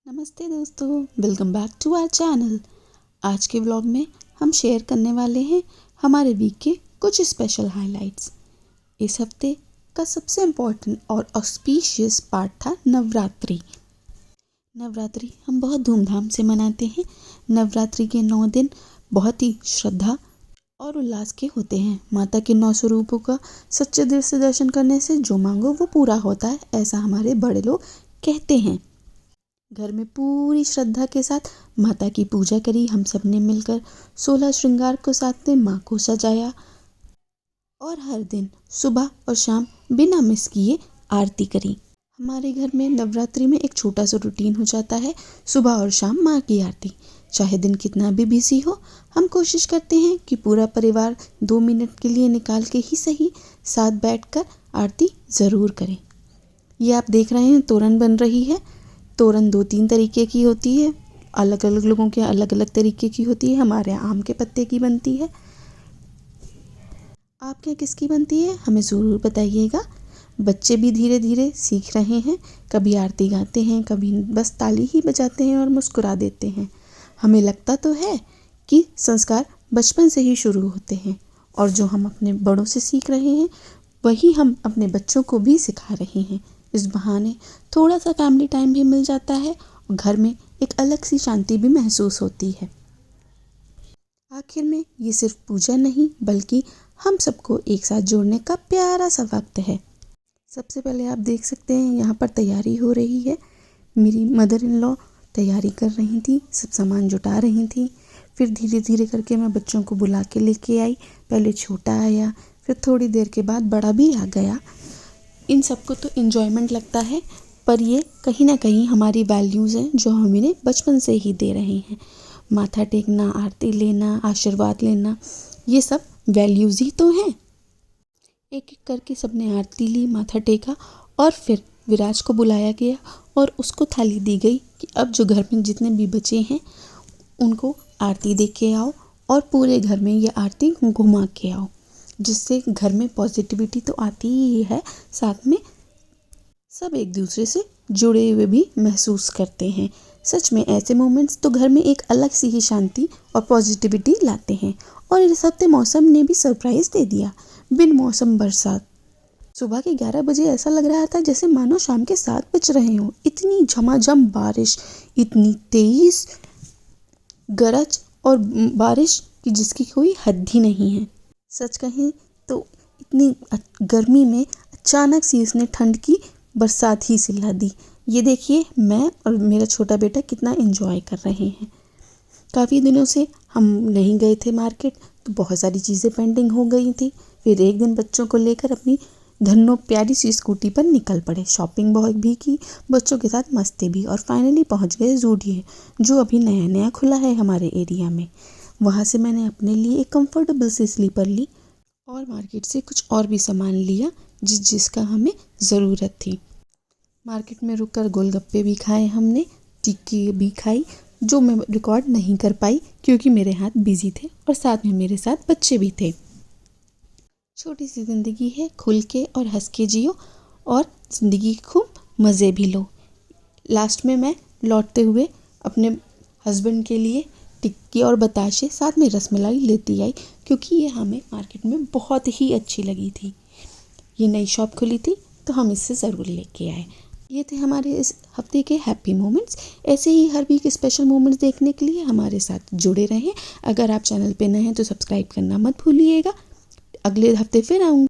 नमस्ते दोस्तों, welcome back to our channel. आज के व्लॉग में हम शेयर करने वाले हैं हमारे वीक के कुछ स्पेशल हाइलाइट्स। इस हफ्ते का सबसे इम्पोर्टेंट और ऑस्पिशियस पार्ट था नवरात्रि। नवरात्रि हम बहुत धूमधाम से मनाते हैं। नवरात्रि के 9 दिन बहुत ही श्रद्धा और उल्लास के होते हैं। माता के 9 स्वरूपों का सच्चे दिल से दर्शन करने से जो मांगो वो पूरा होता है, ऐसा हमारे बड़े लोग कहते हैं। घर में पूरी श्रद्धा के साथ माता की पूजा करी। हम सब ने मिलकर 16 श्रृंगार को साथ में माँ को सजाया और हर दिन सुबह और शाम बिना मिस किए आरती करी। हमारे घर में नवरात्रि में एक छोटा सा रूटीन हो जाता है, सुबह और शाम माँ की आरती। चाहे दिन कितना भी बिजी हो, हम कोशिश करते हैं कि पूरा परिवार 2 मिनट के लिए निकाल के ही सही साथ बैठकर आरती ज़रूर करें। ये आप देख रहे हैं तोरण बन रही है। तोरण 2-3 तरीके की होती है, अलग अलग लोगों के अलग अलग तरीके की होती है। हमारे यहाँ आम के पत्ते की बनती है, आपके यहाँ किसकी बनती है हमें ज़रूर बताइएगा। बच्चे भी धीरे धीरे सीख रहे हैं, कभी आरती गाते हैं, कभी बस ताली ही बजाते हैं और मुस्कुरा देते हैं। हमें लगता तो है कि संस्कार बचपन से ही शुरू होते हैं और जो हम अपने बड़ों से सीख रहे हैं वही हम अपने बच्चों को भी सिखा रहे हैं। इस बहाने थोड़ा सा फैमिली टाइम भी मिल जाता है और घर में एक अलग सी शांति भी महसूस होती है। आखिर में ये सिर्फ पूजा नहीं बल्कि हम सबको एक साथ जोड़ने का प्यारा सा वक्त है। सबसे पहले आप देख सकते हैं यहाँ पर तैयारी हो रही है। मेरी मदर इन लॉ तैयारी कर रही थी, सब सामान जुटा रही थी। फिर धीरे धीरे करके मैं बच्चों को बुला के लेके आई। पहले छोटा आया, फिर थोड़ी देर के बाद बड़ा भी आ गया। इन सबको तो इन्जॉयमेंट लगता है, पर ये कहीं ना कहीं हमारी वैल्यूज़ हैं जो हम इन्हें बचपन से ही दे रहे हैं। माथा टेकना, आरती लेना, आशीर्वाद लेना, ये सब वैल्यूज़ ही तो हैं। एक एक करके सबने आरती ली, माथा टेका और फिर विराज को बुलाया गया और उसको थाली दी गई कि अब जो घर में जितने भी बच्चे हैं उनको आरती दे के आओ और पूरे घर में ये आरती घुमा के आओ, जिससे घर में पॉजिटिविटी तो आती ही है, साथ में सब एक दूसरे से जुड़े हुए भी महसूस करते हैं। सच में ऐसे मोमेंट्स तो घर में एक अलग सी ही शांति और पॉजिटिविटी लाते हैं। और इस हफ्ते मौसम ने भी सरप्राइज़ दे दिया। बिन मौसम बरसात, सुबह के 11 बजे ऐसा लग रहा था जैसे मानो शाम के 7 बज रहे हों। इतनी झमाझम बारिश, इतनी तेज़ गरज और बारिश कि जिसकी कोई हद ही नहीं है। सच कहें तो इतनी गर्मी में अचानक से इसने ठंड की बरसात ही सिला दी। ये देखिए मैं और मेरा छोटा बेटा कितना एंजॉय कर रहे हैं। काफ़ी दिनों से हम नहीं गए थे मार्केट, तो बहुत सारी चीज़ें पेंडिंग हो गई थी। फिर एक दिन बच्चों को लेकर अपनी धन्नो प्यारी सी स्कूटी पर निकल पड़े। शॉपिंग बहुत भी की, बच्चों के साथ मस्ती भी, और फाइनली पहुंच गए ज़ूडियो, जो अभी नया नया खुला है हमारे एरिया में। वहाँ से मैंने अपने लिए एक कंफर्टेबल सी स्लीपर ली और मार्केट से कुछ और भी सामान लिया जिसका हमें ज़रूरत थी। मार्केट में रुककर गोलगप्पे भी खाए हमने, टिक्की भी खाई, जो मैं रिकॉर्ड नहीं कर पाई क्योंकि मेरे हाथ बिजी थे और साथ में मेरे साथ बच्चे भी थे। छोटी सी ज़िंदगी है, खुल के और हंस के जियो और ज़िंदगी के खूब मज़े भी लो। लास्ट में मैं लौटते हुए अपने हस्बैंड के लिए टिक्की और बताशे साथ में रसमलाई लेती आई, क्योंकि ये हमें मार्केट में बहुत ही अच्छी लगी थी। ये नई शॉप खुली थी तो हम इससे ज़रूर लेके आए। ये थे हमारे इस हफ्ते के हैप्पी मोमेंट्स। ऐसे ही हर वीक स्पेशल मोमेंट्स देखने के लिए हमारे साथ जुड़े रहें। अगर आप चैनल पे नए हैं तो सब्सक्राइब करना मत भूलिएगा। अगले हफ्ते फिर आऊँगी।